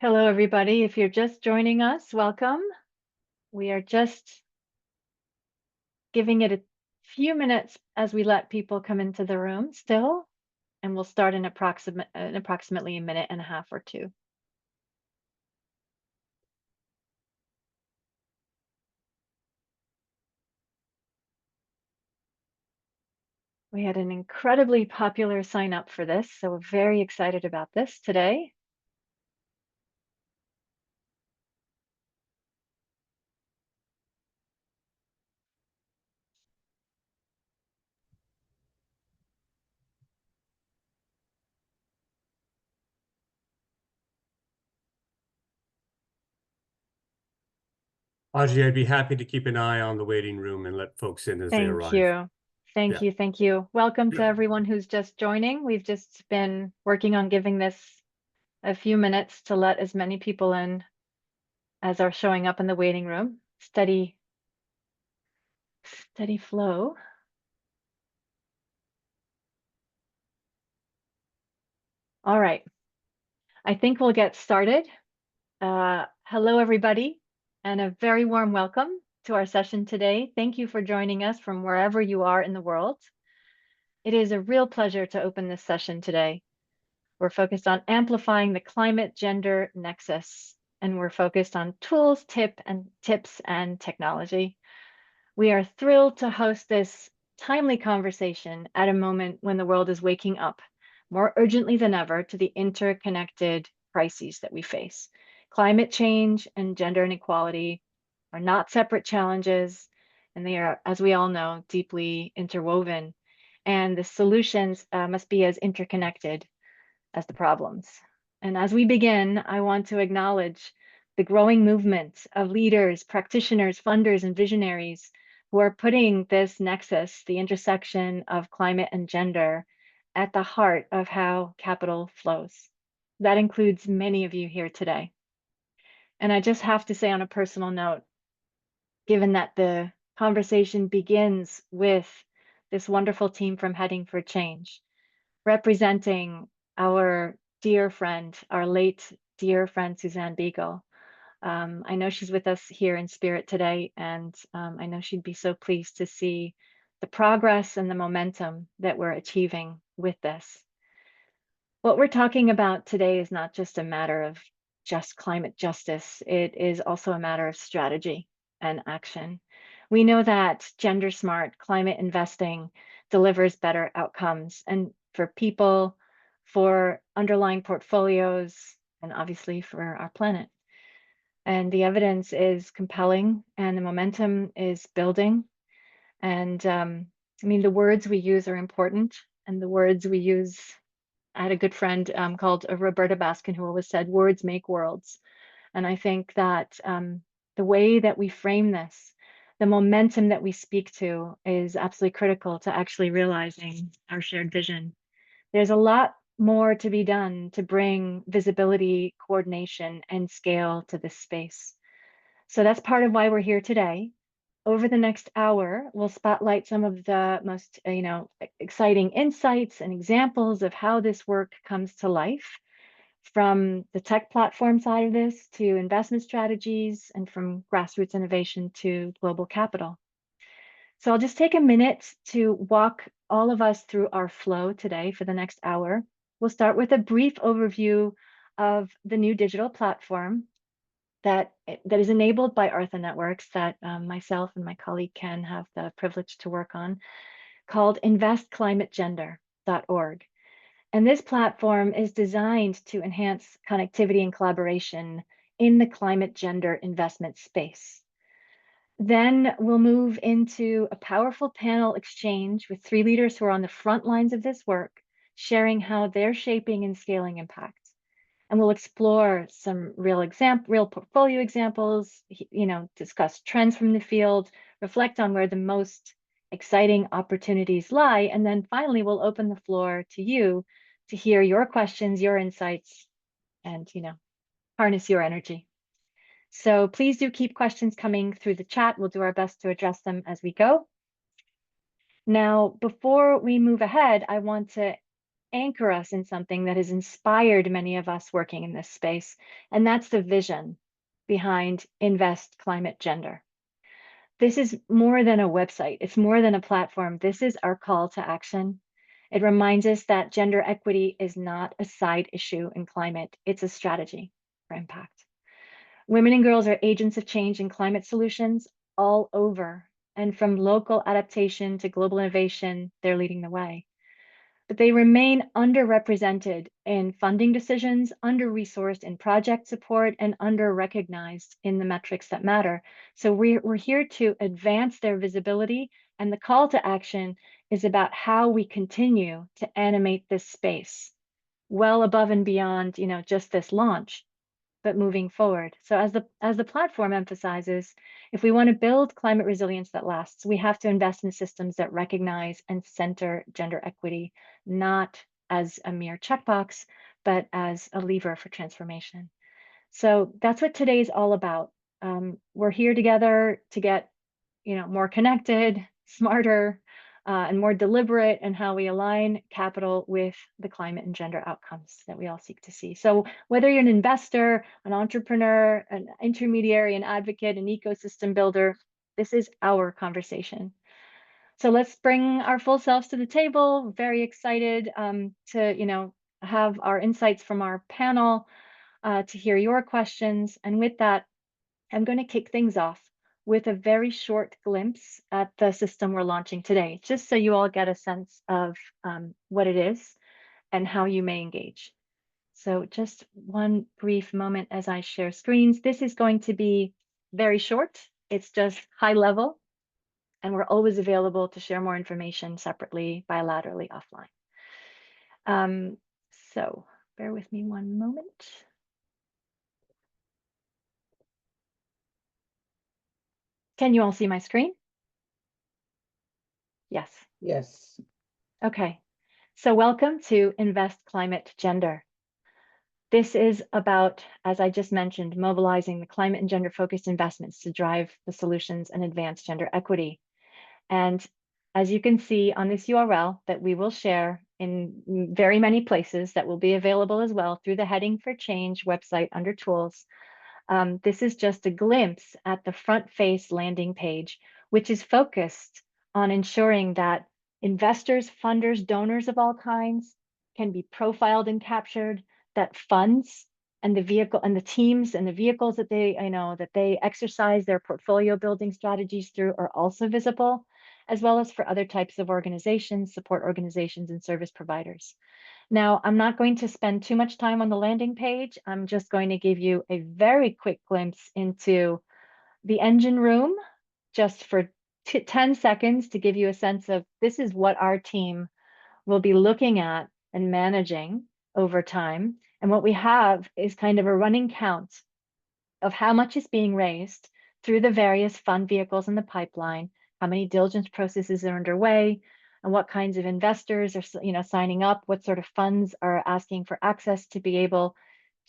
Hello, everybody. If you're just joining us, welcome. We are just giving it a few minutes as we let people come into the room still, and we'll start in approximately a minute and a half or two. We had an incredibly popular sign up for this, so we're very excited about this today. Audrey, I'd be happy to keep an eye on the waiting room and let folks in as they Thank arrive. you. Thank Yeah. you. Thank you. Welcome to everyone who's just joining. We've just been working on giving this a few minutes to let as many people in as are showing up in the waiting room. Steady flow. All right, I think we'll get started. Hello, everybody, and a very warm welcome to our session today. Thank you for joining us from wherever you are in the world. It is a real pleasure to open this session today. We're focused on amplifying the climate gender nexus, and we're focused on tools, tips, and technology. We are thrilled to host this timely conversation at a moment when the world is waking up more urgently than ever to the interconnected crises that we face. Climate change and gender inequality are not separate challenges, and they are, as we all know, deeply interwoven. And the solutions must be as interconnected as the problems. And as we begin, I want to acknowledge the growing movement of leaders, practitioners, funders, and visionaries who are putting this nexus, the intersection of climate and gender, at the heart of how capital flows. That includes many of you here today. And I just have to say on a personal note, given that the conversation begins with this wonderful team from Heading for Change, representing our dear friend, our late dear friend, Suzanne Biegel. I know she's with us here in spirit today, and I know she'd be so pleased to see the progress and the momentum that we're achieving with this. What we're talking about today is not just a matter of just climate justice, it is also a matter of strategy and action. We know that gender smart climate investing delivers better outcomes and for people, for underlying portfolios, and obviously for our planet. And the evidence is compelling and the momentum is building. And I mean, the words we use are important, and the words we use. I had a good friend called Roberta Baskin who always said, words make worlds. And I think that the way that we frame this, the momentum that we speak to is absolutely critical to actually realizing our shared vision. There's a lot more to be done to bring visibility, coordination, and scale to this space. So that's part of why we're here today. Over the next hour, we'll spotlight some of the most, exciting insights and examples of how this work comes to life, from the tech platform side of this to investment strategies, and from grassroots innovation to global capital. So I'll just take a minute to walk all of us through our flow today for the next hour. We'll start with a brief overview of the new digital platform that is enabled by Artha Networks that myself and my colleague Ken have the privilege to work on, called investclimategender.org. And this platform is designed to enhance connectivity and collaboration in the climate gender investment space. Then we'll move into a powerful panel exchange with 3 leaders who are on the front lines of this work, sharing how they're shaping and scaling impact. And we'll explore some real portfolio examples, discuss trends from the field, reflect on where the most exciting opportunities lie, and then finally we'll open the floor to you to hear your questions, your insights, and harness your energy. So please do keep questions coming through the chat. We'll do our best to address them as we go. Now, before we move ahead, I want to anchor us in something that has inspired many of us working in this space. And that's the vision behind Invest Climate Gender. This is more than a website. It's more than a platform. This is our call to action. It reminds us that gender equity is not a side issue in climate. It's a strategy for impact. Women and girls are agents of change in climate solutions all over. And from local adaptation to global innovation, they're leading the way. But they remain underrepresented in funding decisions, under-resourced in project support, and under-recognized in the metrics that matter. So we're here to advance their visibility, and the call to action is about how we continue to animate this space well above and beyond, just this launch, but moving forward. So as the platform emphasizes, if we want to build climate resilience that lasts, we have to invest in systems that recognize and center gender equity, not as a mere checkbox, but as a lever for transformation. So that's what today is all about. We're here together to get, more connected, smarter, and more deliberate in how we align capital with the climate and gender outcomes that we all seek to see. So whether you're an investor, an entrepreneur, an intermediary, an advocate, an ecosystem builder, this is our conversation. So let's bring our full selves to the table. Very excited to have our insights from our panel, to hear your questions. And with that, I'm going to kick things off with a very short glimpse at the system we're launching today, just so you all get a sense of what it is and how you may engage. So just one brief moment as I share screens. This is going to be very short. It's just high level, and we're always available to share more information separately, bilaterally, offline. So bear with me one moment. Can you all see my screen? Yes. Yes. Okay. So welcome to Invest Climate Gender. This is about, as I just mentioned, mobilizing the climate and gender-focused investments to drive the solutions and advance gender equity. And as you can see on this URL that we will share in very many places that will be available as well through the Heading for Change website under Tools, this is just a glimpse at the front face landing page, which is focused on ensuring that investors, funders, donors of all kinds can be profiled and captured, that funds and the vehicle and the teams and the vehicles that they exercise their portfolio building strategies through are also visible, as well as for other types of organizations, support organizations, and service providers. Now, I'm not going to spend too much time on the landing page. I'm just going to give you a very quick glimpse into the engine room, just for 10 seconds to give you a sense of this is what our team will be looking at and managing over time. And what we have is kind of a running count of how much is being raised through the various fund vehicles in the pipeline, how many diligence processes are underway, and what kinds of investors are signing up, what sort of funds are asking for access to be able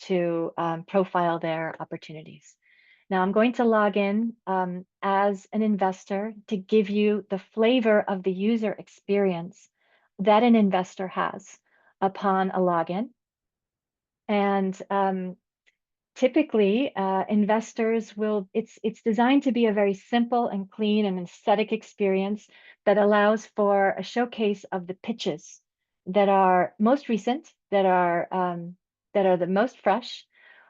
to profile their opportunities. Now I'm going to log in as an investor to give you the flavor of the user experience that an investor has upon a login. And typically, investors it's designed to be a very simple and clean and aesthetic experience that allows for a showcase of the pitches that are most recent, that are the most fresh,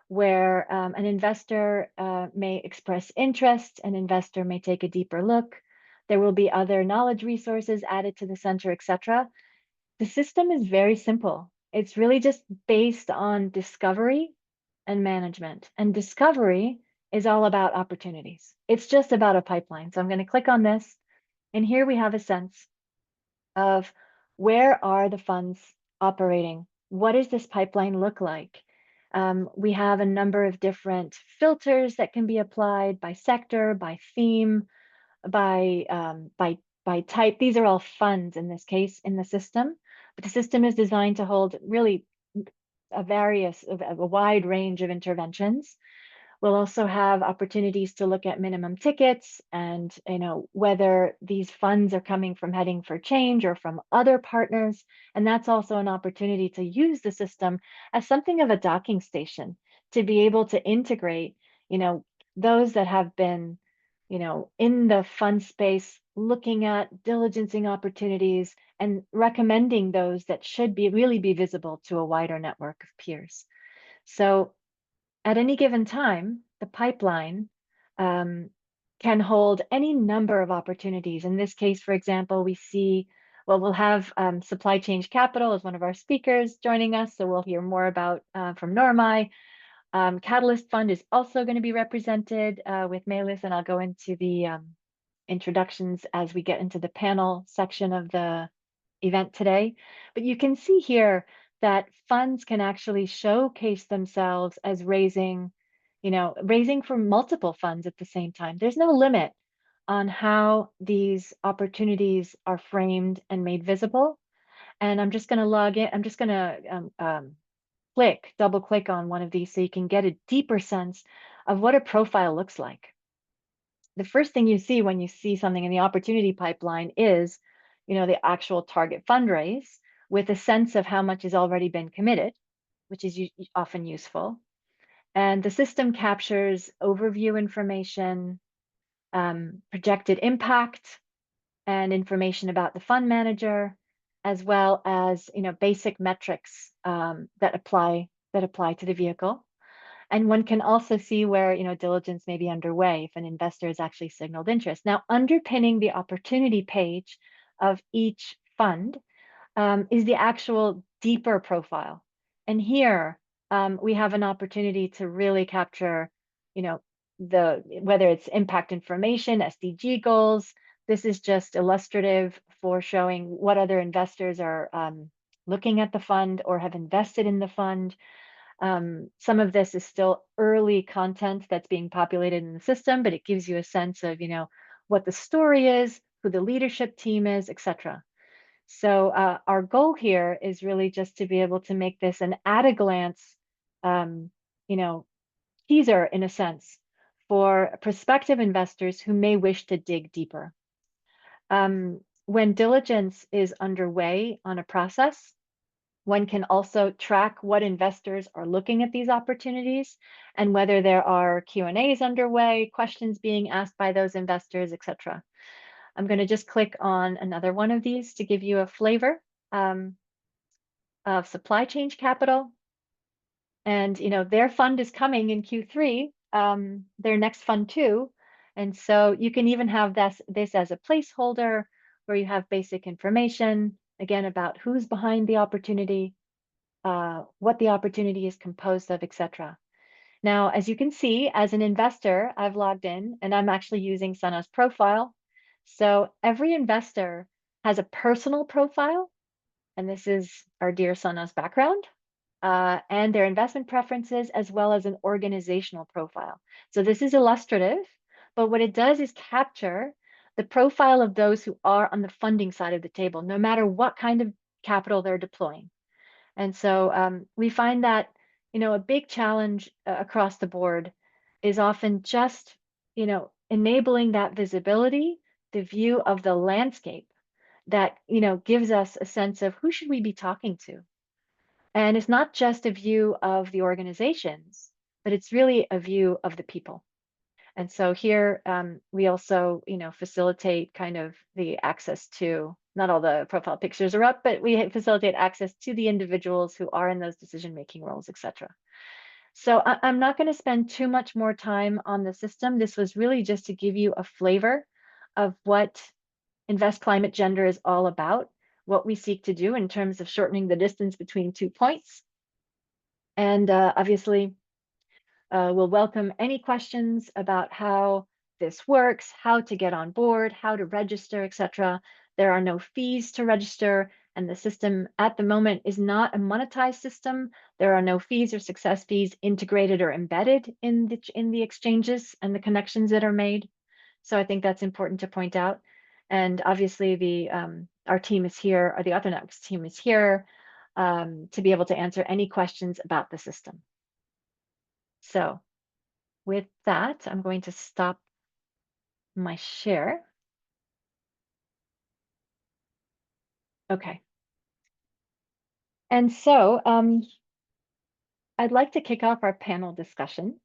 where an investor may express interest, an investor may take a deeper look. There will be other knowledge resources added to the center, etc. The system is very simple. It's really just based on discovery and management. And discovery is all about opportunities. It's just about a pipeline. So I'm going to click on this. And here we have a sense of where are the funds operating? What does this pipeline look like? We have a number of different filters that can be applied by sector, by theme, by type. These are all funds in this case in the system, but the system is designed to hold really a wide range of interventions. We'll also have opportunities to look at minimum tickets and, whether these funds are coming from Heading for Change or from other partners. And that's also an opportunity to use the system as something of a docking station to be able to integrate, those that have been, in the fund space, looking at diligencing opportunities and recommending those that should really be visible to a wider network of peers. So at any given time, the pipeline can hold any number of opportunities. In this case, for example, we'll have Supply Change Capital as one of our speakers joining us, so we'll hear more about from Normai. Catalyst Fund is also going to be represented with Melis, and I'll go into the introductions as we get into the panel section of the event today. But you can see here that funds can actually showcase themselves as raising for multiple funds at the same time. There's no limit on how these opportunities are framed and made visible. And I'm just going to log in. I'm just going to double click on one of these so you can get a deeper sense of what a profile looks like. The first thing you see when you see something in the opportunity pipeline is, the actual target fundraise with a sense of how much has already been committed, which is often useful. And the system captures overview information, projected impact, and information about the fund manager, as well as basic metrics that apply to the vehicle. And one can also see where diligence may be underway if an investor has actually signaled interest. Now, underpinning the opportunity page of each fund is the actual deeper profile. And here we have an opportunity to really capture, whether it's impact information, SDG goals. This is just illustrative for showing what other investors are looking at the fund or have invested in the fund. Some of this is still early content that's being populated in the system, but it gives you a sense of, what the story is, who the leadership team is, etc. So our goal here is really just to be able to make this an at-a-glance, teaser in a sense for prospective investors who may wish to dig deeper. When diligence is underway on a process, one can also track what investors are looking at these opportunities and whether there are Q&As underway, questions being asked by those investors, etc. I'm going to just click on another one of these to give you a flavor of Supply Change Capital. And their fund is coming in Q3, their next fund too. And so you can even have this as a placeholder where you have basic information, again, about who's behind the opportunity, what the opportunity is composed of, etc. Now, as you can see, as an investor, I've logged in and I'm actually using Sana's profile. So every investor has a personal profile, and this is our dear Sana's background, and their investment preferences, as well as an organizational profile. So this is illustrative, but what it does is capture the profile of those who are on the funding side of the table, no matter what kind of capital they're deploying. And so we find that, a big challenge across the board is often just, enabling that visibility, the view of the landscape that, gives us a sense of who should we be talking to. And it's not just a view of the organizations, but it's really a view of the people. And so here we also, facilitate kind of the access to, not all the profile pictures are up, but we facilitate access to the individuals who are in those decision-making roles, etc. So I'm not going to spend too much more time on the system. This was really just to give you a flavor of what Invest Climate Gender is all about, what we seek to do in terms of shortening the distance between 2 points. And obviously, we'll welcome any questions about how this works, how to get on board, how to register, etc. There are no fees to register, and the system at the moment is not a monetized system. There are no fees or success fees integrated or embedded in the exchanges and the connections that are made. So I think that's important to point out. And obviously, our team is here, or the Artha Networks team is here to be able to answer any questions about the system. So with that, I'm going to stop my share. Okay. And so I'd like to kick off our panel discussion.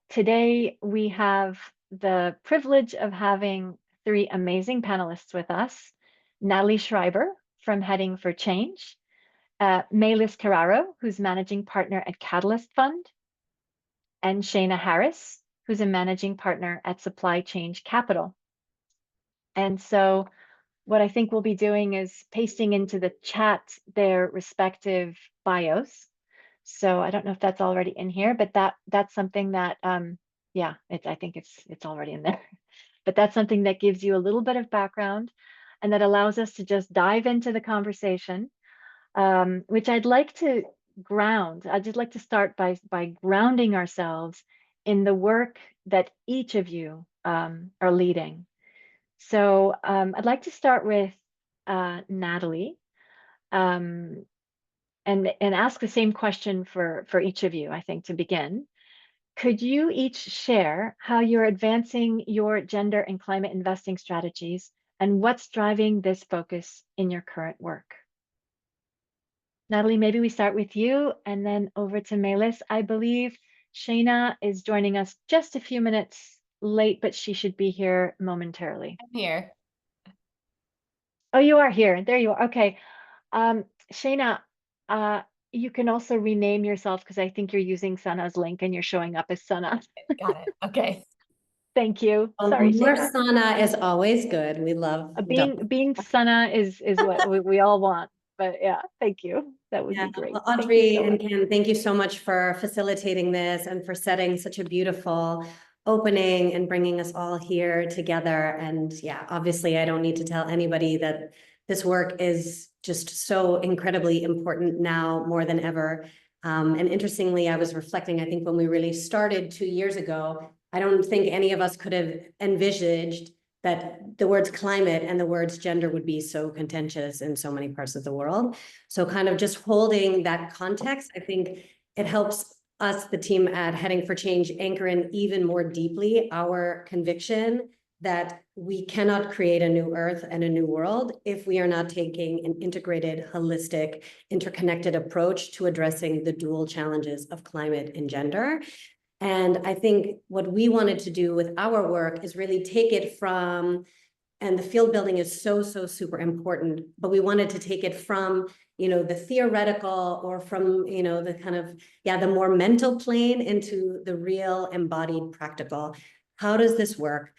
Today, we have the privilege of having three amazing panelists with us. Natalie Schreiber from Heading for Change, Melis Carraro, who's managing partner at Catalyst Fund, and Shayna Harris, who's a managing partner at Supply Change Capital. And so what I think we'll be doing is pasting into the chat their respective bios. So I don't know if that's already in here, but that's something that yeah, I think it's already in there. But that's something that gives you a little bit of background and that allows us to just dive into the conversation, which I'd like to ground. I'd just like to start by grounding ourselves in the work that each of you are leading. So I'd like to start with Natalie, and ask the same question for each of you, I think, to begin. Could you each share how you're advancing your gender and climate investing strategies and what's driving this focus in your current work? Natalie, maybe we start with you and then over to Melis. I believe Shayna is joining us just a few minutes late, but she should be here momentarily. I'm here. Oh, you are here. There you are. Okay. Shayna, you can also rename yourself because I think you're using Sana's link and you're showing up as Sana. Got it. Okay. Thank you. Sorry, More Shayna. Sana is always good. We love Being Sana is what we all want. But yeah, thank you. That would be great. Well, Thank you Audrey so and much. Kim, thank you so much for facilitating this and for setting such a beautiful opening and bringing us all here together. And yeah, obviously, I don't need to tell anybody that this work is just so incredibly important now more than ever. And interestingly, I was reflecting, I think when we really started 2 years ago, I don't think any of us could have envisaged that the words climate and the words gender would be so contentious in so many parts of the world. So kind of just holding that context, I think it helps us, the team at Heading for Change, anchor in even more deeply our conviction that we cannot create a new earth and a new world if we are not taking an integrated, holistic, interconnected approach to addressing the dual challenges of climate and gender. And I think what we wanted to do with our work is really take it from, and the field building is so super important, but we wanted to take it from, the theoretical or from, the kind of, the more mental plane into the real embodied practical. How does this work?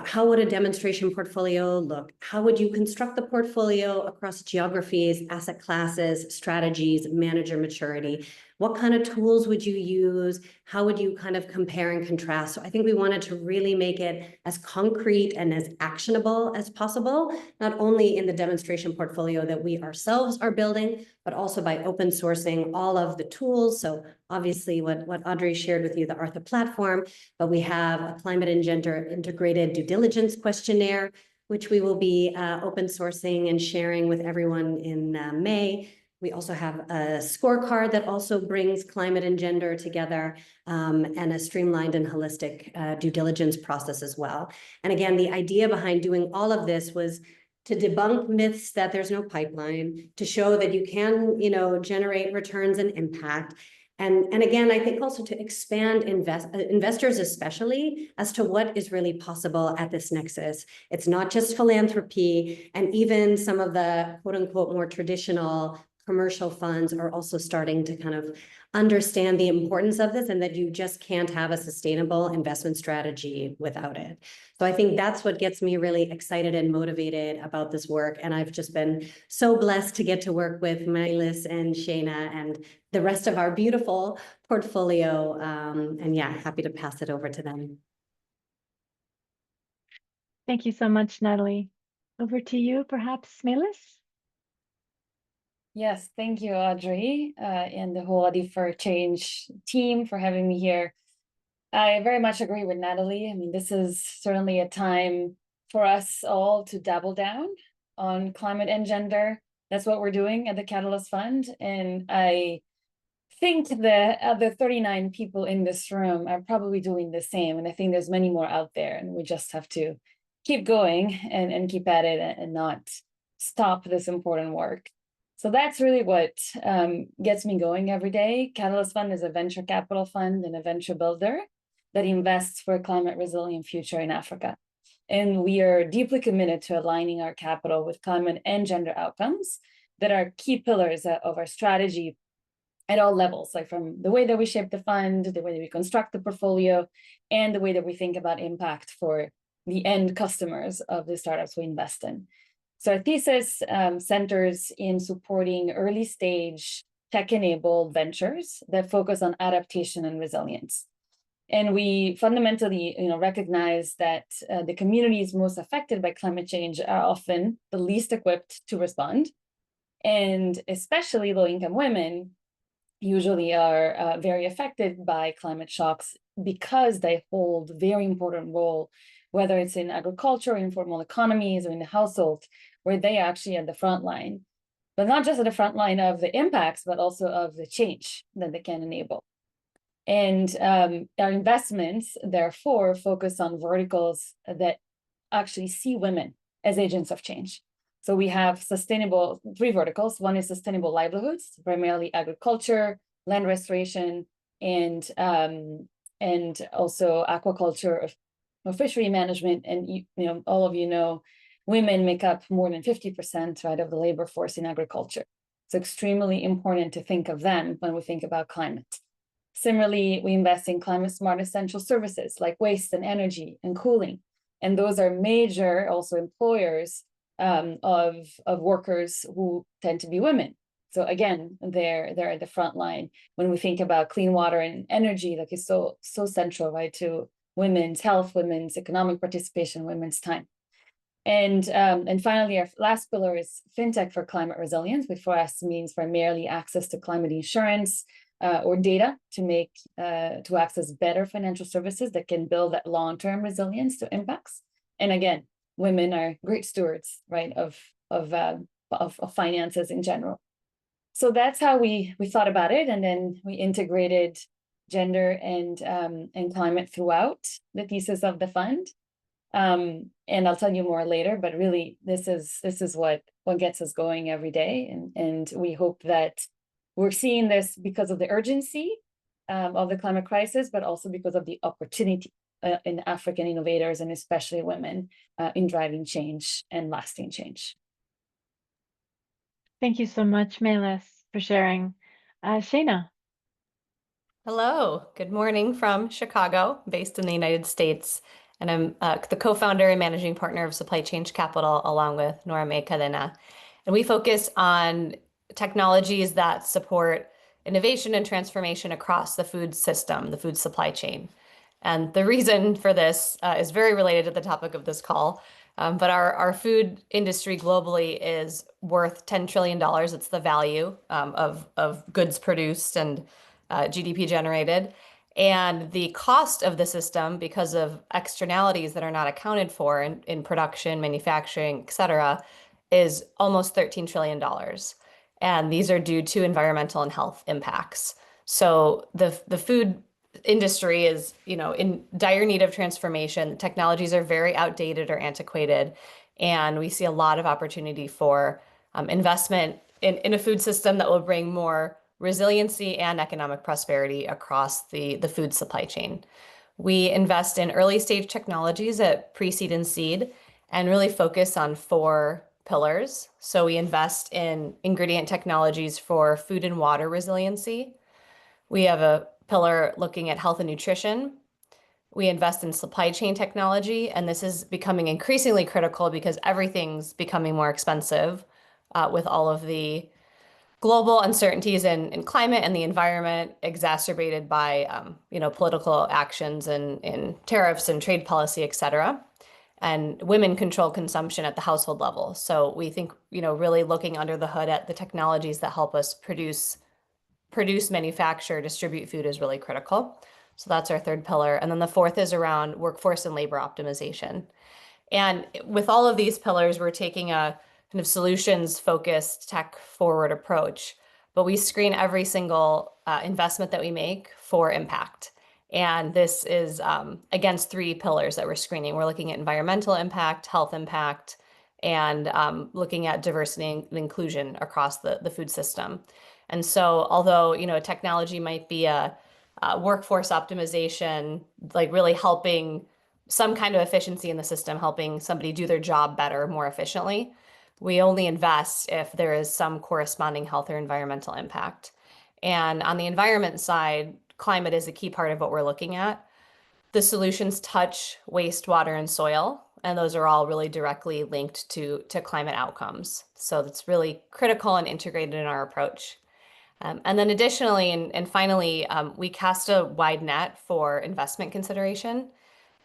How would a demonstration portfolio look? How would you construct the portfolio across geographies, asset classes, strategies, manager maturity? What kind of tools would you use? How would you kind of compare and contrast? So I think we wanted to really make it as concrete and as actionable as possible, not only in the demonstration portfolio that we ourselves are building, but also by open sourcing all of the tools. So obviously what Audrey shared with you, the Artha platform, but we have a climate and gender integrated due diligence questionnaire, which we will be open sourcing and sharing with everyone in May. We also have a scorecard that also brings climate and gender together, and a streamlined and holistic due diligence process as well. And again, the idea behind doing all of this was to debunk myths that there's no pipeline, to show that you can, generate returns and impact. And again, I think also to expand investors, especially as to what is really possible at this nexus. It's not just philanthropy, and even some of the quote unquote more traditional commercial funds are also starting to kind of understand the importance of this and that you just can't have a sustainable investment strategy without it. So I think that's what gets me really excited and motivated about this work. And I've just been so blessed to get to work with Melis and Shayna and the rest of our beautiful portfolio. And yeah, happy to pass it over to them. Thank you so much, Natalie. Over to you, perhaps, Melis? Yes, thank you, Audrey, and the whole Heading for Change team for having me here. I very much agree with Natalie. I mean, this is certainly a time for us all to double down on climate and gender. That's what we're doing at the Catalyst Fund. And I think the other 39 people in this room are probably doing the same. And I think there's many more out there, and we just have to keep going and keep at it and not stop this important work. So that's really what gets me going every day. Catalyst Fund is a venture capital fund and a venture builder that invests for a climate resilient future in Africa. And we are deeply committed to aligning our capital with climate and gender outcomes that are key pillars of our strategy at all levels, like from the way that we shape the fund, the way that we construct the portfolio, and the way that we think about impact for the end customers of the startups we invest in. So our thesis centers in supporting early stage tech-enabled ventures that focus on adaptation and resilience. And we fundamentally recognize that the communities most affected by climate change are often the least equipped to respond. And especially low-income women usually are very affected by climate shocks because they hold a very important role, whether it's in agriculture, informal economies, or in the household, where they are actually at the front line. But not just at the front line of the impacts, but also of the change that they can enable. And our investments, therefore, focus on verticals that actually see women as agents of change. So we have three verticals. One is sustainable livelihoods, primarily agriculture, land restoration, and also aquaculture or fishery management. And all of you know, women make up more than 50%, right, of the labor force in agriculture. It's extremely important to think of them when we think about climate. Similarly, we invest in climate smart essential services like waste and energy and cooling. And those are major also employers of workers who tend to be women. So again, they're at the front line when we think about clean water and energy, like is so central, right, to women's health, women's economic participation, women's time. And finally, our last pillar is fintech for climate resilience, which for us means primarily access to climate insurance or data to access better financial services that can build that long-term resilience to impacts. And again, women are great stewards, right, of finances in general. So that's how we thought about it, and then we integrated gender and climate throughout the thesis of the fund. And I'll tell you more later, but really this is what gets us going every day, and we hope that we're seeing this because of the urgency of the climate crisis, but also because of the opportunity in African innovators and especially women in driving change and lasting change. Thank you so much, Melis, for sharing. Shayna. Hello, good morning from Chicago, based in the United States. And I'm the co-founder and managing partner of Supply Change Capital, along with Nora May Cadena. And we focus on technologies that support innovation and transformation across the food system, the food supply chain. And the reason for this is very related to the topic of this call. But our food industry globally is worth $10 trillion. It's the value of goods produced and GDP generated. And the cost of the system, because of externalities that are not accounted for in production, manufacturing, et cetera, is almost $13 trillion. And these are due to environmental and health impacts. So the food industry is, in dire need of transformation. Technologies are very outdated or antiquated. And we see a lot of opportunity for investment in a food system that will bring more resiliency and economic prosperity across the food supply chain. We invest in early stage technologies at pre-seed and seed and really focus on 4 pillars. So we invest in ingredient technologies for food and water resiliency. We have a pillar looking at health and nutrition. We invest in supply chain technology, and this is becoming increasingly critical because everything's becoming more expensive with all of the global uncertainties in climate and the environment, exacerbated by political actions and tariffs and trade policy, et cetera. And women control consumption at the household level. So we think, really looking under the hood at the technologies that help us produce, manufacture, distribute food is really critical. So that's our 3rd pillar. And then the 4th is around workforce and labor optimization. And with all of these pillars, we're taking a kind of solutions-focused, tech-forward approach. but we screen every single investment that we make for impact. And this is against 3 pillars that we're screening. We're looking at environmental impact, health impact, and looking at diversity and inclusion across the food system. And so although, technology might be a workforce optimization, like really helping some kind of efficiency in the system, helping somebody do their job better, more efficiently, we only invest if there is some corresponding health or environmental impact. And on the environment side, climate is a key part of what we're looking at. The solutions touch wastewater and soil, and those are all really directly linked to climate outcomes. So that's really critical and integrated in our approach. And then additionally, and finally, we cast a wide net for investment consideration.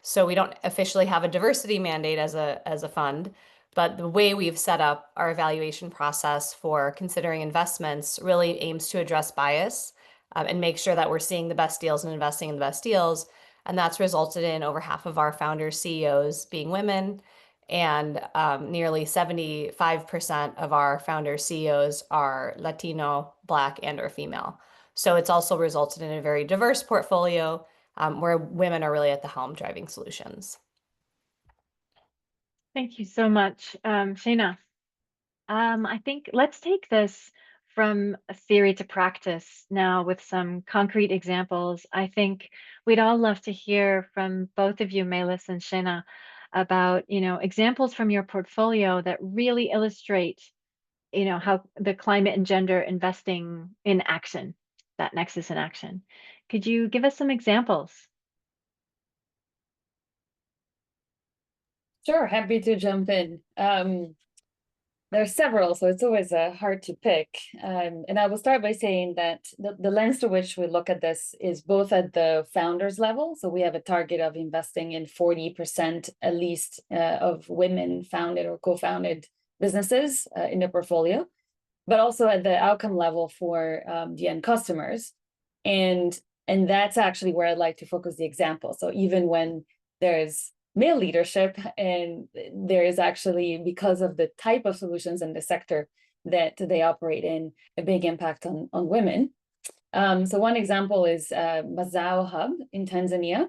So we don't officially have a diversity mandate as a fund, but the way we've set up our evaluation process for considering investments really aims to address bias and make sure that we're seeing the best deals and investing in the best deals. And that's resulted in over half of our founders, CEOs being women, and nearly 75% of our founders, CEOs are Latino, Black, and or female. So it's also resulted in a very diverse portfolio where women are really at the helm driving solutions. Thank you so much, Shayna. I think let's take this from a theory to practice now with some concrete examples. I think we'd all love to hear from both of you, Melis and Shayna, about examples from your portfolio that really illustrate how the climate and gender investing in action, that nexus in action. Could you give us some examples? Sure, happy to jump in. There are several, so it's always hard to pick. And I will start by saying that the lens to which we look at this is both at the founders level. So we have a target of investing in 40% at least of women founded or co-founded businesses in the portfolio, but also at the outcome level for the end customers. And that's actually where I'd like to focus the example. So even when there's male leadership, and there is actually, because of the type of solutions in the sector that they operate in, a big impact on women. So one example is Mazao Hub in Tanzania.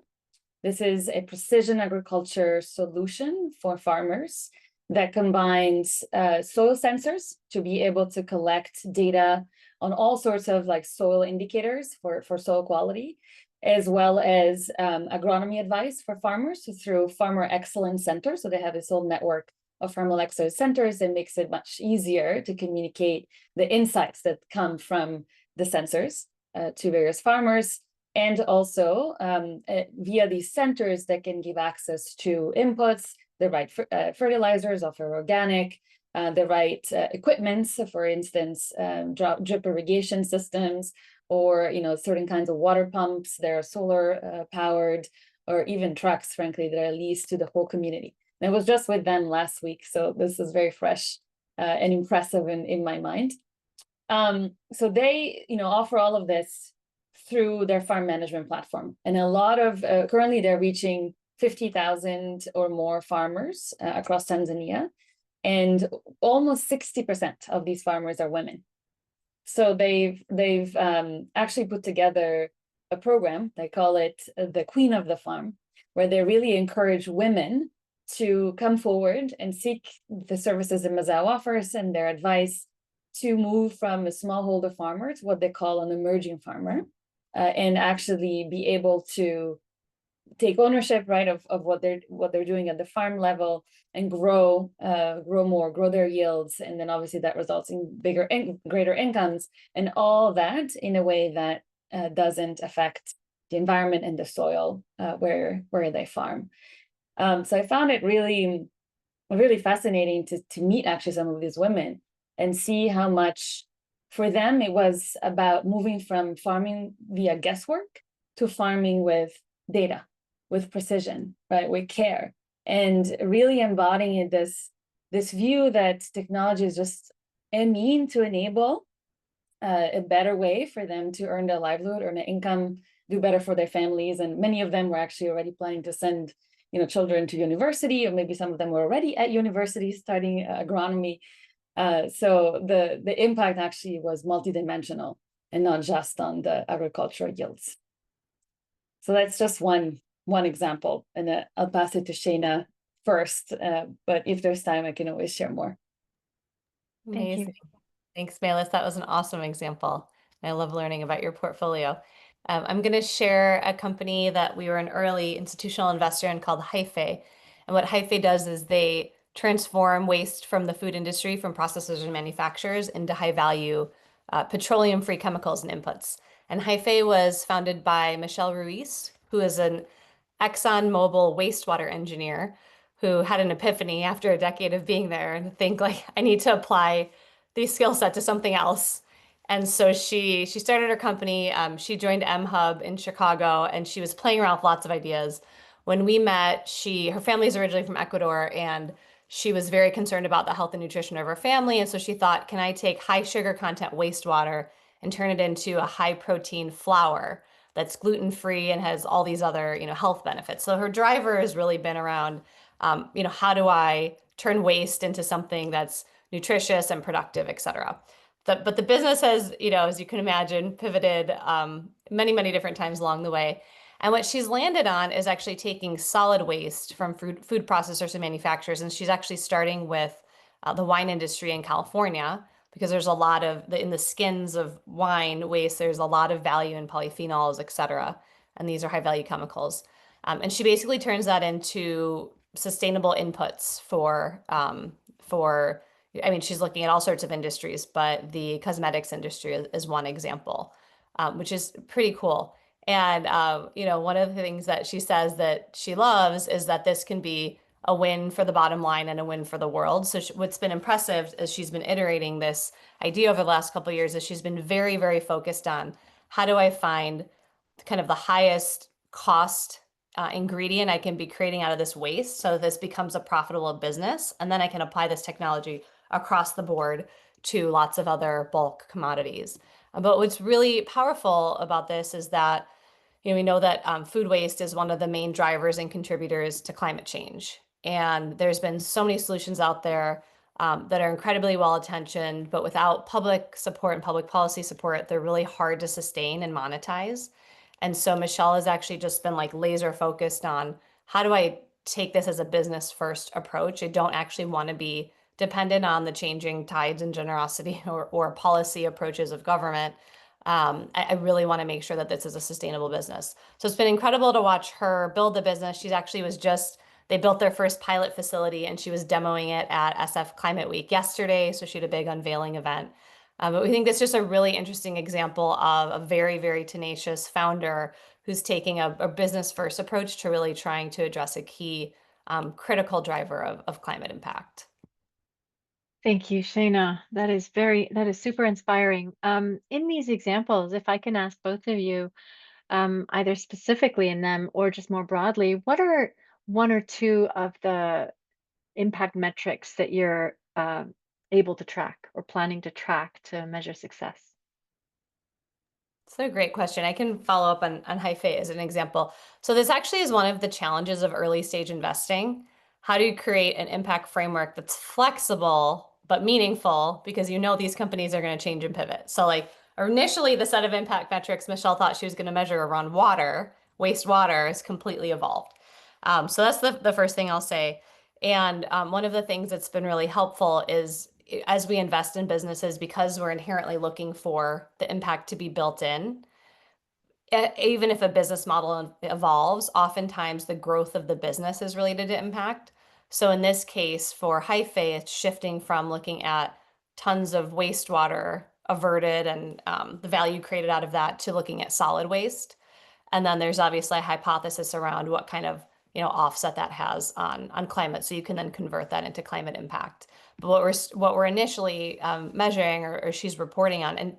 This is a precision agriculture solution for farmers that combines soil sensors to be able to collect data on all sorts of soil indicators for soil quality, as well as agronomy advice for farmers through farmer excellence centers. So they have this whole network of farmer excellence centers that makes it much easier to communicate the insights that come from the sensors to various farmers. And also via these centers that can give access to inputs, the right fertilizers, offer organic, the right equipment, so for instance, drip irrigation systems, or certain kinds of water pumps that are solar powered, or even trucks, frankly, that are leased to the whole community. And I was just with them last week, so this is very fresh and impressive in my mind. So they offer all of this through their farm management platform. And a lot of, currently they're reaching 50,000 or more farmers across Tanzania. And almost 60% of these farmers are women. So they've actually put together a program, they call it the Queen of the Farm, where they really encourage women to come forward and seek the services that Mazao offers and their advice to move from a smallholder farmer to what they call an emerging farmer, and actually be able to take ownership, right, of what they're doing at the farm level and grow their yields, and then obviously that results in greater incomes, and all that in a way that doesn't affect the environment and the soil where they farm. So I found it really fascinating to meet actually some of these women and see how much for them it was about moving from farming via guesswork to farming with data, with precision, right, with care, and really embodying this view that technology is just a means to enable a better way for them to earn their livelihood, earn an income, do better for their families. And many of them were actually already planning to send children to university, or maybe some of them were already at university studying agronomy. So the impact actually was multidimensional and not just on the agricultural yields. So that's just one example, and I'll pass it to Shayna first. But if there's time, I can always share more. Thank you. Amazing. Thanks, Melis. That was an awesome example. I love learning about your portfolio. I'm going to share a company that we were an early institutional investor in called Hyphae. And what Hyphae does is they transform waste from the food industry, from processors and manufacturers, into high value petroleum-free chemicals and inputs. And Hyphae was founded by Michelle Ruiz, who is an ExxonMobil wastewater engineer who had an epiphany after a decade of being there and think like, I need to apply these skill set to something else. And so she started her company. She joined M-Hub in Chicago, and she was playing around with lots of ideas. When we met, her family is originally from Ecuador, and she was very concerned about the health and nutrition of her family. And so she thought, can I take high sugar content wastewater and turn it into a high protein flour that's gluten-free and has all these other, health benefits? So her driver has really been around, how do I turn waste into something that's nutritious and productive, et cetera. But the business has, as you can imagine, pivoted many, many different times along the way. And what she's landed on is actually taking solid waste from food processors and manufacturers. And she's actually starting with the wine industry in California, because there's a lot of, in the skins of wine waste, there's a lot of value in polyphenols, et cetera. And these are high value chemicals. And she basically turns that into sustainable inputs she's looking at all sorts of industries, but the cosmetics industry is one example, which is pretty cool. And, one of the things that she says that she loves is that this can be a win for the bottom line and a win for the world. So what's been impressive as she's been iterating this idea over the last couple of years is she's been very, very focused on how do I find kind of the highest cost ingredient I can be creating out of this waste so that this becomes a profitable business. And then I can apply this technology across the board to lots of other bulk commodities. But what's really powerful about this is that, we know that food waste is one of the main drivers and contributors to climate change. And there's been so many solutions out there that are incredibly well intentioned, but without public support and public policy support, they're really hard to sustain and monetize. And so Michelle has actually just been like laser focused on how do I take this as a business first approach? I don't actually want to be dependent on the changing tides and generosity or policy approaches of government. I really want to make sure that this is a sustainable business. So it's been incredible to watch her build the business. She actually they built their first pilot facility, and she was demoing it at SF Climate Week yesterday. So she had a big unveiling event. But we think that's just a really interesting example of a very, very tenacious founder who's taking a business first approach to really trying to address a key critical driver of climate impact. Thank you, Shayna. That is super inspiring. In these examples, if I can ask both of you, either specifically in them or just more broadly, what are one or two of the impact metrics that you're able to track or planning to track to measure success? So a great question. I can follow up on Hyphae as an example. So this actually is one of the challenges of early stage investing. How do you create an impact framework that's flexible but meaningful, because these companies are going to change and pivot. So like initially the set of impact metrics Michelle thought she was going to measure around wastewater has completely evolved. So that's the first thing I'll say. And one of the things that's been really helpful is as we invest in businesses, because we're inherently looking for the impact to be built in, even if a business model evolves, oftentimes the growth of the business is related to impact. So in this case, for Hyphae, it's shifting from looking at tons of wastewater averted and the value created out of that to looking at solid waste. And then there's obviously a hypothesis around what kind of offset that has on climate. So you can then convert that into climate impact. But what we're initially measuring or she's reporting on, and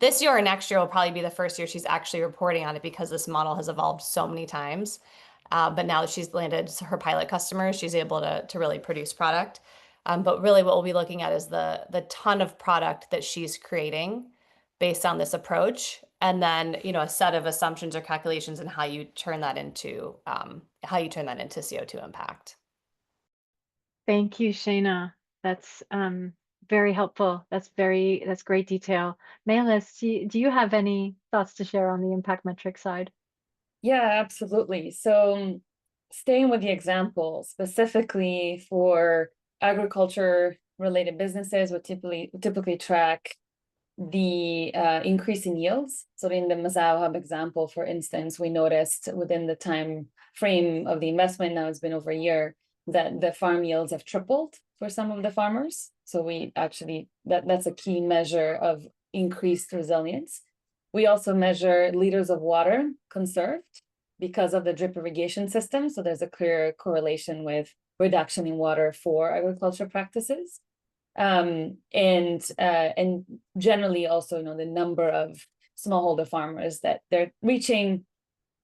this year or next year will probably be the first year she's actually reporting on it, because this model has evolved so many times. But now that she's landed her pilot customers, she's able to really produce product. But really what we'll be looking at is the ton of product that she's creating based on this approach. And then, a set of assumptions or calculations and how you turn that into CO2 impact. Thank you, Shayna. That's very helpful. That's great detail. Melis, do you have any thoughts to share on the impact metric side? Yeah, absolutely. So staying with the example, specifically for agriculture related businesses would typically track the increase in yields. So in the Mazao Hub example, for instance, we noticed within the time frame of the investment, now it's been over a year, that the farm yields have tripled for some of the farmers. So we actually, that's a key measure of increased resilience. We also measure liters of water conserved because of the drip irrigation system. So there's a clear correlation with reduction in water for agriculture practices. And generally also, the number of smallholder farmers that they're reaching,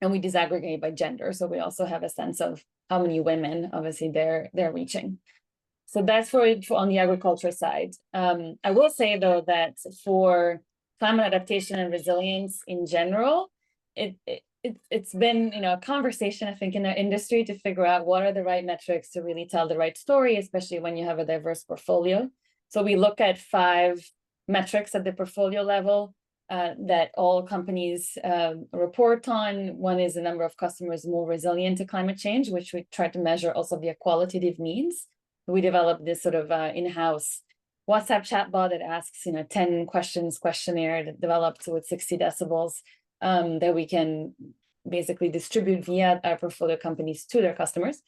and we disaggregate by gender. So we also have a sense of how many women, obviously, they're reaching. So that's for on the agriculture side. I will say though that for climate adaptation and resilience in general, it's been a conversation, I think, in our industry to figure out what are the right metrics to really tell the right story, especially when you have a diverse portfolio. So we look at 5 metrics at the portfolio level that all companies report on. One is the number of customers more resilient to climate change, which we try to measure also via qualitative means. We developed this sort of in-house WhatsApp chatbot that asks 10 questions questionnaire that developed with 60 decibels that we can basically distribute via our portfolio companies to their customers.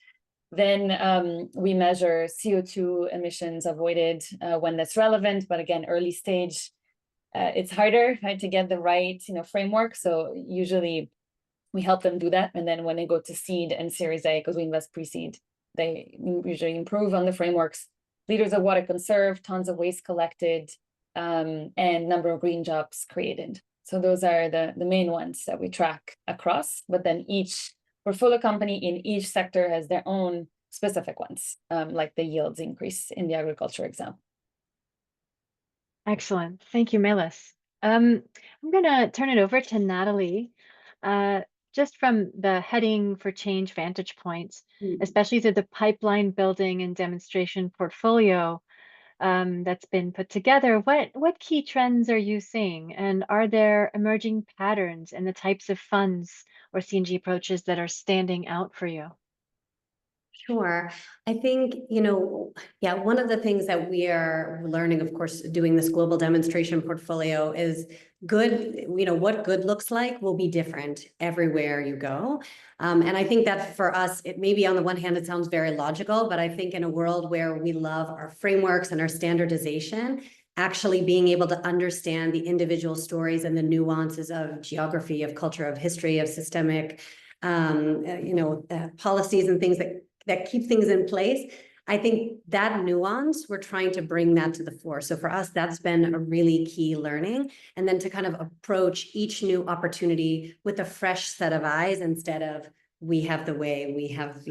Then we measure CO2 emissions avoided when that's relevant, but again, early stage, it's harder, right, to get the right framework. So usually we help them do that, and then when they go to seed and Series A, because we invest pre-seed, they usually improve on the frameworks. Liters of water conserved, tons of waste collected, and number of green jobs created. So those are the main ones that we track across, but then each portfolio company in each sector has their own specific ones, like the yields increase in the agriculture example. Excellent. Thank you, Melis. I'm going to turn it over to Natalie. Just from the heading for change vantage points, especially through the pipeline building and demonstration portfolio that's been put together, what key trends are you seeing? And are there emerging patterns in the types of funds or CNG approaches that are standing out for you? Sure. I think, one of the things that we are learning, of course, doing this global demonstration portfolio is good, what good looks like will be different everywhere you go. And I think that for us, it maybe on the one hand, it sounds very logical, but I think in a world where we love our frameworks and our standardization, actually being able to understand the individual stories and the nuances of geography, of culture, of history, of systemic, policies and things that keep things in place. I think that nuance, we're trying to bring that to the fore. So for us, that's been a really key learning. And then to kind of approach each new opportunity with a fresh set of eyes instead of we have the way, we have,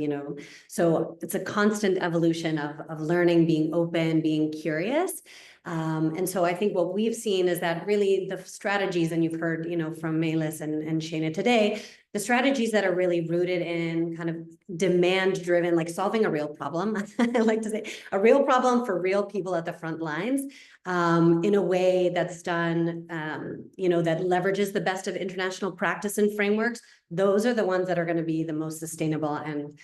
so it's a constant evolution of learning, being open, being curious. And so I think what we've seen is that really the strategies, and you've heard, from Melis and Shana today, the strategies that are really rooted in kind of demand driven, like solving a real problem, I like to say a real problem for real people at the front lines, in a way that's done, that leverages the best of international practice and frameworks. Those are the ones that are going to be the most sustainable. And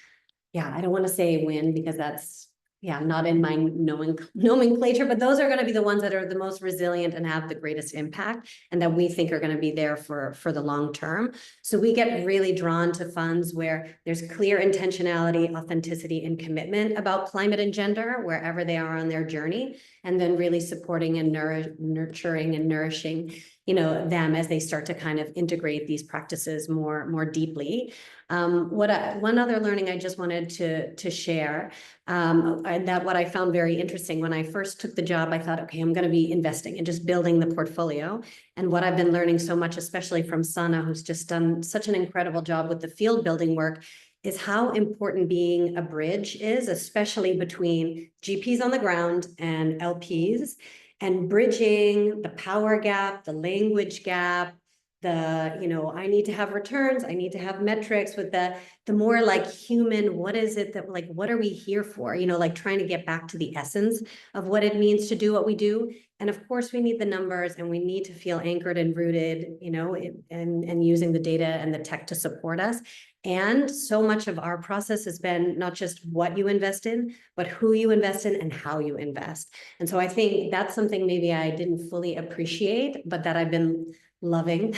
yeah, I don't want to say win because that's, not in my nomenclature, but those are going to be the ones that are the most resilient and have the greatest impact, and that we think are going to be there for the long term. So we get really drawn to funds where there's clear intentionality, authenticity, and commitment about climate and gender wherever they are on their journey, and then really supporting and nurturing and nourishing, them as they start to kind of integrate these practices more deeply. One other learning I just wanted to share, and that what I found very interesting when I first took the job, I thought, okay, I'm going to be investing and just building the portfolio. And what I've been learning so much, especially from Sana, who's just done such an incredible job with the field building work, is how important being a bridge is, especially between GPs on the ground and LPs, and bridging the power gap, the language gap, I need to have returns, I need to have metrics, with the more like human, what is it that, like, what are we here for? Like trying to get back to the essence of what it means to do what we do. And of course we need the numbers, and we need to feel anchored and rooted, and using the data and the tech to support us. And so much of our process has been not just what you invest in, but who you invest in and how you invest. And so I think that's something maybe I didn't fully appreciate, but that I've been loving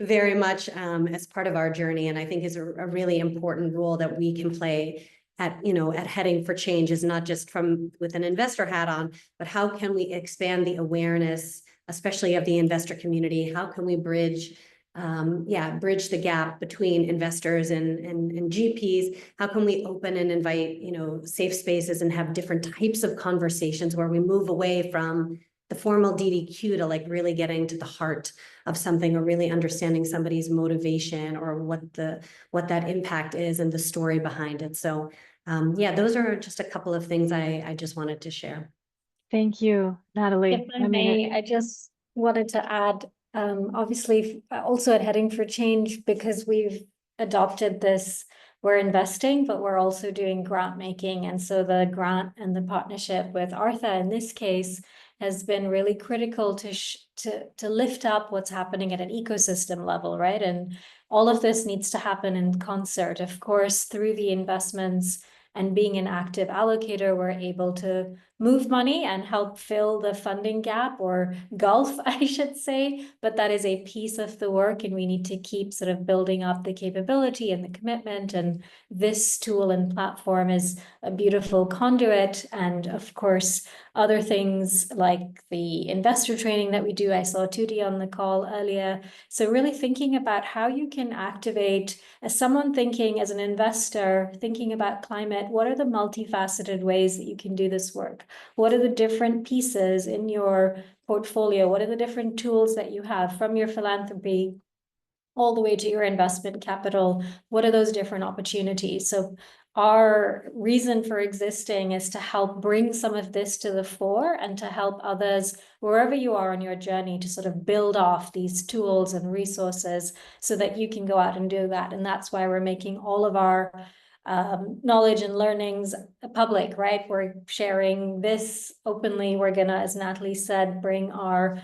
very much as part of our journey. And I think is a really important role that we can play at Heading for Change, is not just from with an investor hat on, but how can we expand the awareness, especially of the investor community? How can we bridge the gap between investors and GPs? How can we open and invite, safe spaces and have different types of conversations where we move away from the formal DDQ to like really getting to the heart of something, or really understanding somebody's motivation, or what that impact is and the story behind it. So those are just a couple of things I just wanted to share. Thank you, Natalie. If I may, I just wanted to add, obviously, also at Heading for Change, because we've adopted this, we're investing, but we're also doing grant making. And so the grant and the partnership with Artha in this case has been really critical to lift up what's happening at an ecosystem level, right? And all of this needs to happen in concert. Of course, through the investments and being an active allocator, we're able to move money and help fill the funding gap, or gulf, I should say. But that is a piece of the work, and we need to keep sort of building up the capability and the commitment. And this tool and platform is a beautiful conduit. And of course, other things like the investor training that we do. I saw Tudi on the call earlier. So really thinking about how you can activate, as someone thinking, as an investor, thinking about climate, what are the multifaceted ways that you can do this work? What are the different pieces in your portfolio? What are the different tools that you have, from your philanthropy all the way to your investment capital? What are those different opportunities? So our reason for existing is to help bring some of this to the fore, and to help others, wherever you are on your journey, to sort of build off these tools and resources so that you can go out and do that. And that's why we're making all of our knowledge and learnings public, right? We're sharing this openly. We're gonna, as Natalie said, bring our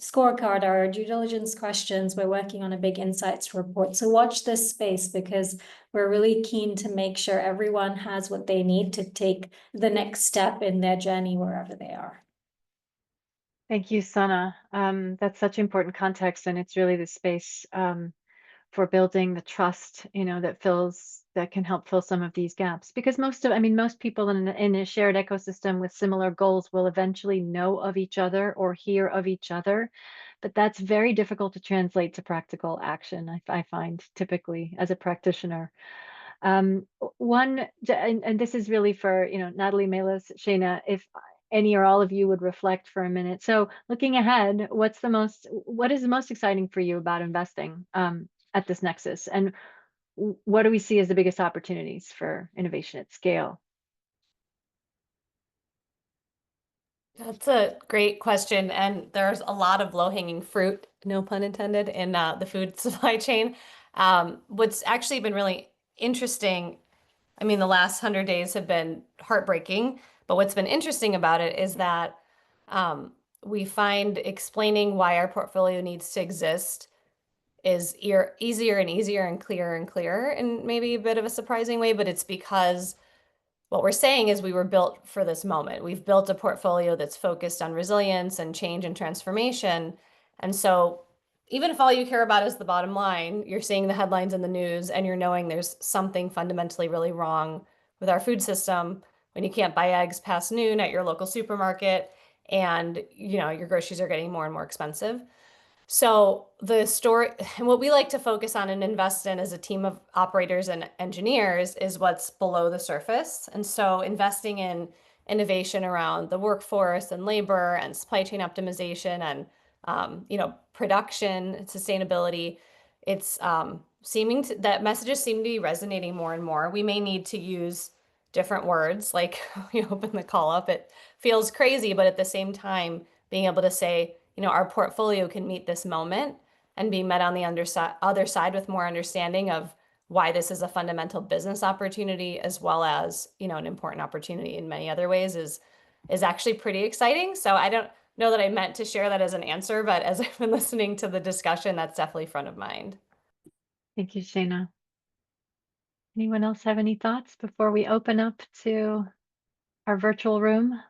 scorecard, our due diligence questions. We're working on a big insights report. So watch this space, because we're really keen to make sure everyone has what they need to take the next step in their journey wherever they are. Thank you, Sana. That's such important context, and it's really the space for building the trust, that can help fill some of these gaps. Because most people in a shared ecosystem with similar goals will eventually know of each other or hear of each other, but that's very difficult to translate to practical action. I find typically as a practitioner. And this is really for Natalie, Melis, Shana, if any or all of you would reflect for a minute. So looking ahead, what is the most exciting for you about investing at this Nexus, and what do we see as the biggest opportunities for innovation at scale? That's a great question. And there's a lot of low-hanging fruit, no pun intended, in the food supply chain. What's actually been really interesting, the last 100 days have been heartbreaking, but what's been interesting about it is that we find explaining why our portfolio needs to exist is easier and easier and clearer in maybe a bit of a surprising way, but it's because what we're saying is we were built for this moment. We've built a portfolio that's focused on resilience and change and transformation. And so even if all you care about is the bottom line, you're seeing the headlines in the news and you're knowing there's something fundamentally really wrong with our food system when you can't buy eggs past noon at your local supermarket, and your groceries are getting more and more expensive. So the story, and what we like to focus on and invest in as a team of operators and engineers, is what's below the surface. And so investing in innovation around the workforce and labor and supply chain optimization and production and sustainability, it's that messages seem to be resonating more and more. We may need to use different words, like we open the call up. It feels crazy, but at the same time, being able to say, our portfolio can meet this moment and be met on the other side with more understanding of why this is a fundamental business opportunity, as well as, you know, an important opportunity in many other ways is actually pretty exciting. So I don't know that I meant to share that as an answer, but as I've been listening to the discussion, that's definitely front of mind. Thank you, Shana. Anyone else have any thoughts before we open up to our virtual room?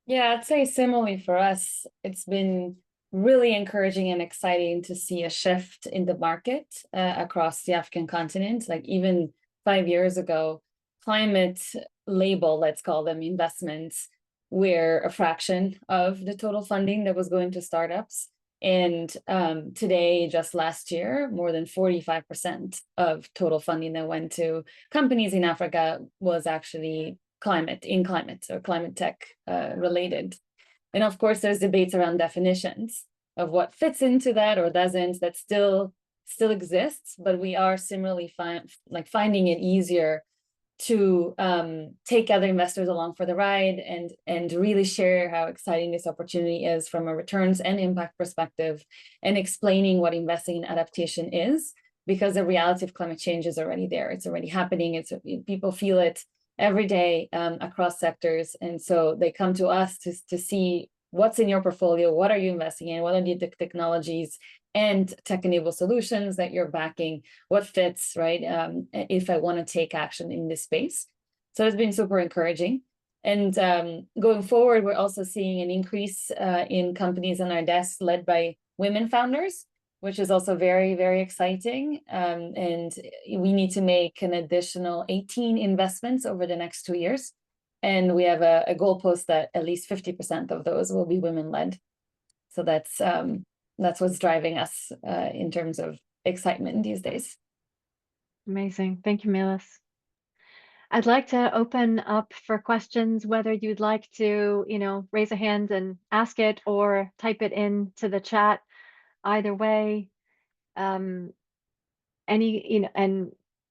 Yeah, I'd say similarly for us, it's been really encouraging and exciting to see a shift in the market across the African continent. Like even 5 years ago, climate label, let's call them investments, were a fraction of the total funding that was going to startups. And today, just last year, more than 45% of total funding that went to companies in Africa was actually climate or climate tech related. And of course, there's debates around definitions of what fits into that or doesn't. That still exists, but we are similarly finding it easier to take other investors along for the ride and really share how exciting this opportunity is from a returns and impact perspective, and explaining what investing in adaptation is, because the reality of climate change is already there. It's already happening. People feel it every day across sectors. And so they come to us to see what's in your portfolio, what are you investing in, what are the technologies and tech-enabled solutions that you're backing, what fits, right? If I want to take action in this space. So it's been super encouraging. And going forward, we're also seeing an increase in companies on our desk led by women founders, which is also very, very exciting. And we need to make an additional 18 investments over the next 2 years. And we have a goalpost that at least 50% of those will be women-led. So that's what's driving us in terms of excitement these days. Amazing. Thank you, Melis. I'd like to open up for questions, whether you'd like to, raise a hand and ask it or type it into the chat. Either way, and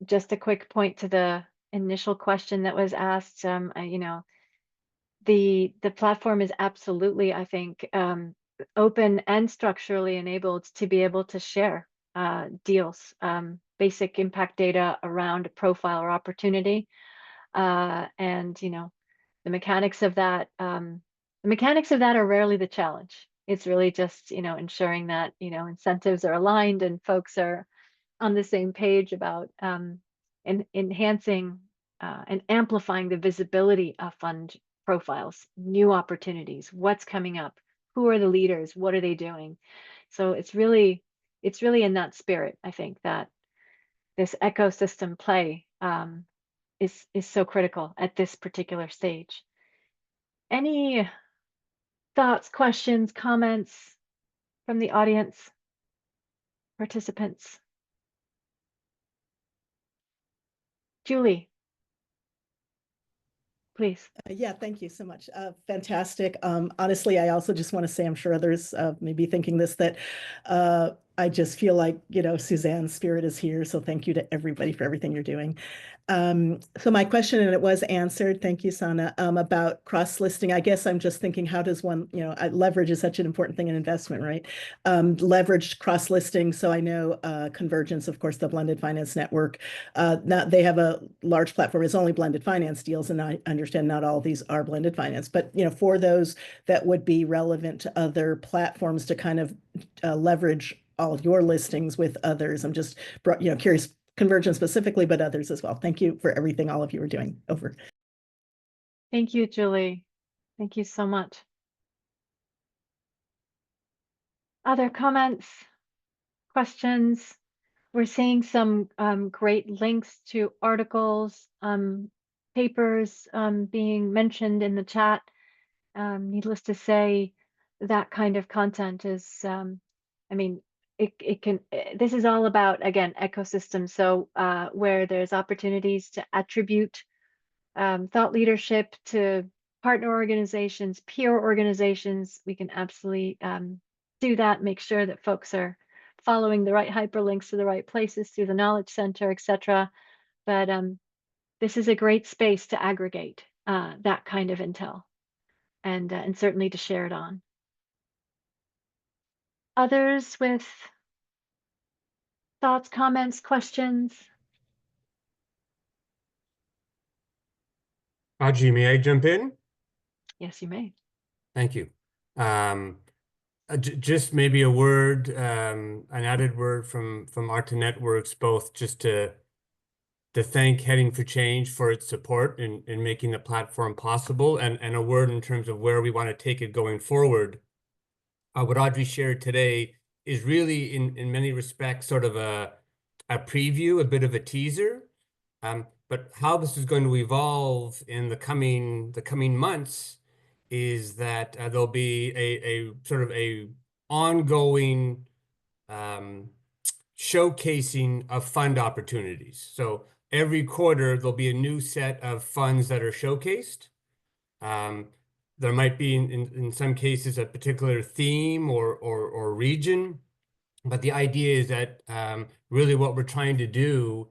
just a quick point to the initial question that was asked, the platform is absolutely, I think, open and structurally enabled to be able to share deals, basic impact data around profile or opportunity, and the mechanics of that. The mechanics of that are rarely the challenge. It's really just ensuring that incentives are aligned and folks are on the same page about enhancing and amplifying the visibility of fund profiles, new opportunities, what's coming up, who are the leaders, what are they doing. So it's really in that spirit, I think, that this ecosystem play is so critical at this particular stage. Any thoughts, questions, comments from the audience, participants? Julie, please. Yeah, thank you so much. Fantastic. Honestly, I also just want to say, I'm sure others may be thinking this, that I just feel like, Suzanne's spirit is here. So thank you to everybody for everything you're doing. So my question, and it was answered, thank you, Sana, about cross-listing. I guess I'm just thinking, how does one, leverage is such an important thing in investment, right? Leveraged cross-listing. So I know Convergence, of course, the Blended Finance Network, now they have a large platform. It's only blended finance deals, and I understand not all of these are blended finance, but for those that would be relevant to other platforms to kind of leverage all of your listings with others. I'm just curious, Convergence specifically, but others as well. Thank you for everything all of you are doing. Over. Thank you, Julie. Thank you so much. Other comments, questions? We're seeing some great links to articles, papers being mentioned in the chat. Needless to say, that kind of content is, this is all about, again, ecosystem. So where there's opportunities to attribute thought leadership to partner organizations, peer organizations, we can absolutely do that, make sure that folks are following the right hyperlinks to the right places through the Knowledge Center, etc. But this is a great space to aggregate that kind of intel and certainly to share it on. Others with thoughts, comments, questions? Audrey, may I jump in? Yes, you may. Thank you. Just maybe a word, an added word from Artha Networks, both just to thank Heading for Change for its support in making the platform possible, and a word in terms of where we want to take it going forward. What Audrey shared today is really, in many respects, sort of a preview, a bit of a teaser. But how this is going to evolve in the coming months is that there'll be a sort of a ongoing showcasing of fund opportunities. So every quarter there'll be a new set of funds that are showcased. There might be in some cases a particular theme or region, but the idea is that really what we're trying to do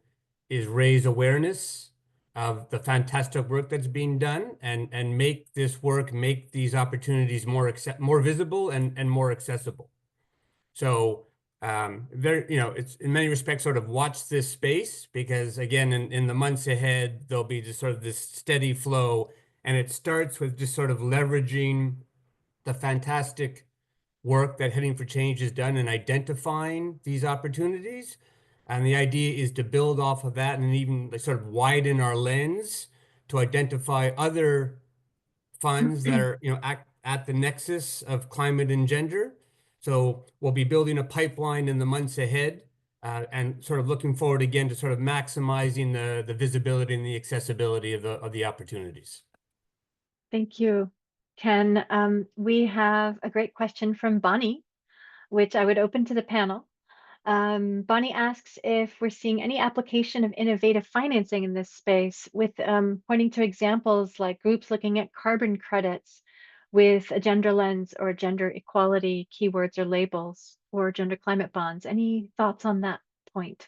is raise awareness of the fantastic work that's being done and make this work, make these opportunities more visible and more accessible. So it's in many respects sort of watch this space, because again, in the months ahead, there'll be just sort of this steady flow, and it starts with just sort of leveraging the fantastic work that Heading for Change has done in identifying these opportunities. And the idea is to build off of that and even sort of widen our lens to identify other funds that are, at the nexus of climate and gender. So we'll be building a pipeline in the months ahead, and sort of looking forward again to sort of maximizing the visibility and the accessibility of the opportunities. Thank you, Ken. We have a great question from Bonnie, which I would open to the panel. Bonnie asks if we're seeing any application of innovative financing in this space, with pointing to examples like groups looking at carbon credits with a gender lens or gender equality keywords or labels, or gender climate bonds. Any thoughts on that point?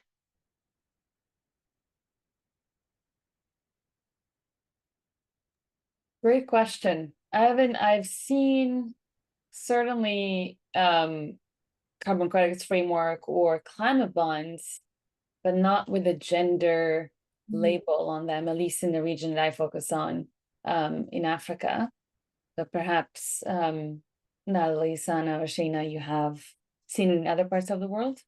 Great question. I've seen certainly carbon credits framework or climate bonds, but not with a gender label on them, at least in the region that I focus on, in Africa. But perhaps Natalie, Sana, or Shana, you have seen in other parts of the world?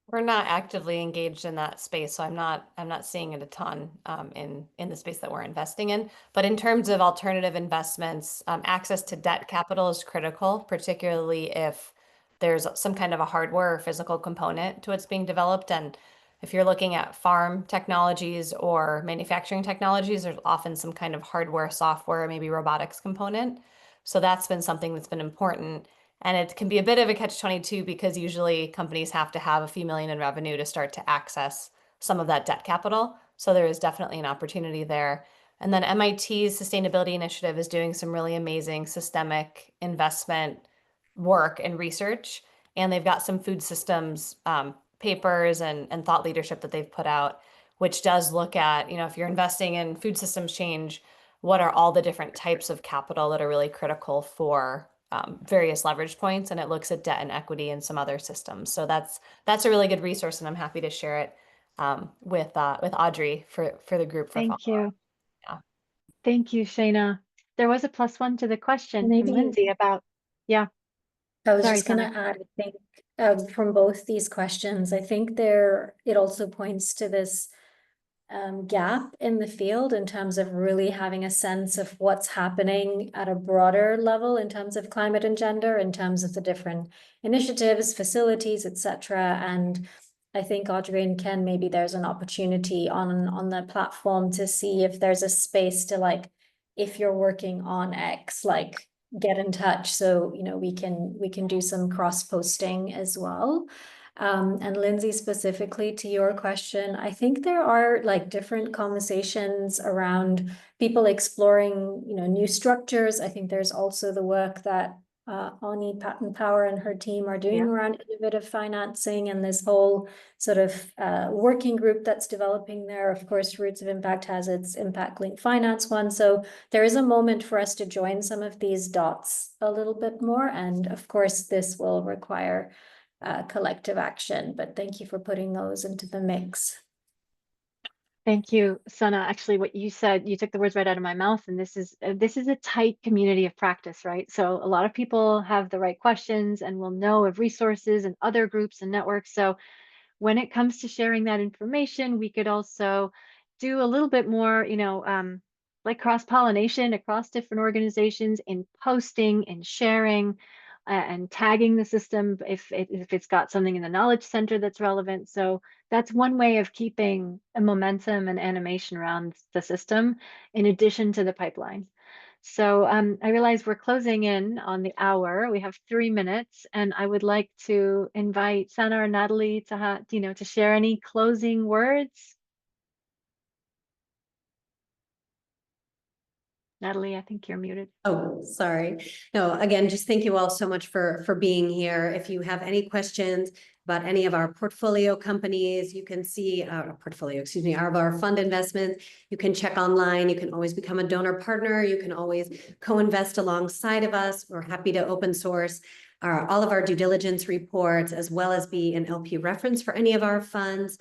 We're not actively engaged in that space, so I'm not seeing it a ton in the space that we're investing in. But in terms of alternative investments, access to debt capital is critical, particularly if there's some kind of a hardware or physical component to what's being developed. And if you're looking at farm technologies or manufacturing technologies, there's often some kind of hardware, software, maybe robotics component. So that's been something that's been important. And it can be a bit of a catch-22, because usually companies have to have a few million in revenue to start to access some of that debt capital. So there is definitely an opportunity there. And then MIT's sustainability initiative is doing some really amazing systemic investment work and research. And they've got some food systems papers and thought leadership that they've put out, which does look at, if you're investing in food systems change, what are all the different types of capital that are really critical for various leverage points, and it looks at debt and equity and some other systems. So that's a really good resource, and I'm happy to share it with Audrey for the group for Thank follow-up. you. Yeah. Thank you, Shana. There was a +1 to the question Maybe- from Lindsay about, yeah. I was Sorry, just going to add, I think, from both these questions, I think it also points to this gap in the field in terms of really having a sense of what's happening at a broader level in terms of climate and gender, in terms of the different initiatives, facilities, etc. And I think Audrey and Ken, maybe there's an opportunity on the platform to see if there's a space to, if you're working on X, get in touch, so we can do some cross-posting as well. And Lindsay, specifically to your question, I think there are different conversations around people exploring new structures. I think there's also the work that Ani Patton-Power and her team are doing around innovative financing, and this whole sort of working group that's developing there. Of course, Roots of Impact has its impact-linked finance one. So there is a moment for us to join some of these dots a little bit more. And of course, this will require collective action, but thank you for putting those into the mix. Thank you, Sana. Actually, what you said, you took the words right out of my mouth, and this is a tight community of practice, right? So a lot of people have the right questions and will know of resources and other groups and networks. So when it comes to sharing that information, we could also do a little bit more, like cross-pollination across different organizations in posting and sharing and tagging the system if it's got something in the knowledge center that's relevant. So that's one way of keeping a momentum and animation around the system in addition to the pipeline. So I realize we're closing in on the hour. We have 3 minutes, and I would like to invite Sana or Natalie to to share any closing words. Natalie, I think you're muted. Oh, sorry. No, again, just thank you all so much for being here. If you have any questions about any of our portfolio companies, you can see our portfolio, excuse me, our fund investments. You can check online. You can always become a donor partner. You can always co-invest alongside of us. We're happy to open source all of our due diligence reports, as well as be an LP reference for any of our funds.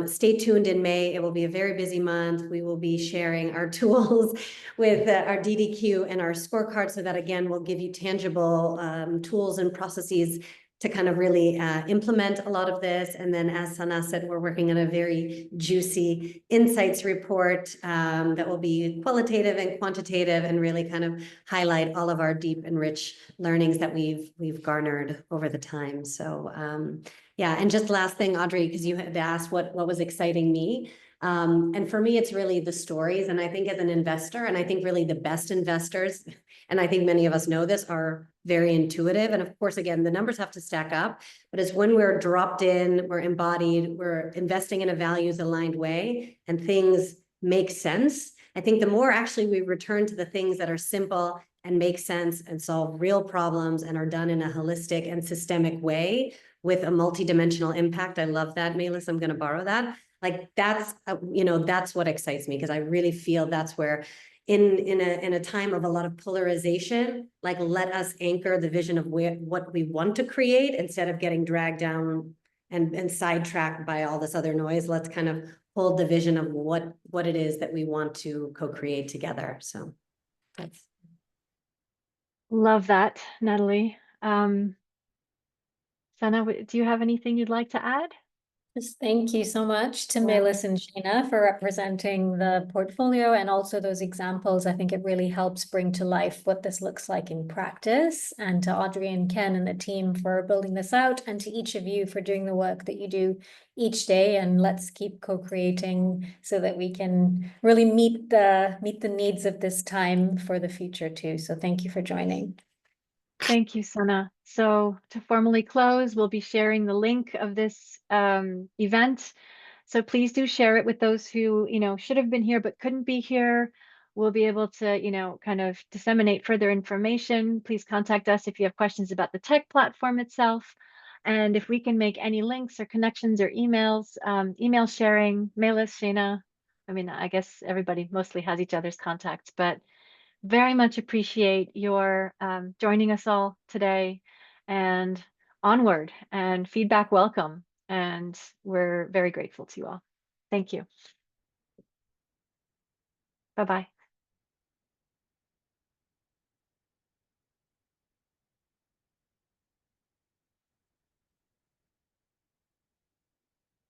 Stay tuned in May. It will be a very busy month. We will be sharing our tools with our DDQ and our scorecard, so that again will give you tangible tools and processes to kind of really implement a lot of this. And then, as Sana said, we're working on a very juicy insights report that will be qualitative and quantitative and really kind of highlight all of our deep and rich learnings that we've garnered over the time. So yeah, and just last thing, Audrey, because you had asked what was exciting me. And for me, it's really the stories. And I think as an investor, and I think really the best investors, and I think many of us know this, are very intuitive. And of course, again, the numbers have to stack up, but it's when we're dropped in, we're embodied, we're investing in a values aligned way, and things make sense. I think the more actually we return to the things that are simple and make sense and solve real problems and are done in a holistic and systemic way with a multidimensional impact. I love that, Melis. I'm going to borrow that. Like that's, that's what excites me, because I really feel that's where in a time of a lot of polarization, like let us anchor the vision of what we want to create instead of getting dragged down and sidetracked by all this other noise. Let's kind of hold the vision of what it is that we want to co-create together. So that's. Love that, Natalie. Sana, do you have anything you'd like to add? Just thank you so much to Melis and Sheena for representing the portfolio and also those examples. I think it really helps bring to life what this looks like in practice, and to Audrey and Ken and the team for building this out, and to each of you for doing the work that you do each day. And let's keep co-creating so that we can really meet the needs of this time for the future too. So thank you for joining. Thank you, Sana. So to formally close, we'll be sharing the link of this event. So please do share it with those who, should have been here but couldn't be here. We'll be able to, kind of disseminate further information. Please contact us if you have questions about the tech platform itself. And if we can make any links or connections or emails, email sharing, Melis, Sheena. I mean, I guess everybody mostly has each other's contacts, but very much appreciate your joining us all today, and onward, and feedback welcome. And we're very grateful to you all. Thank you. Bye-bye.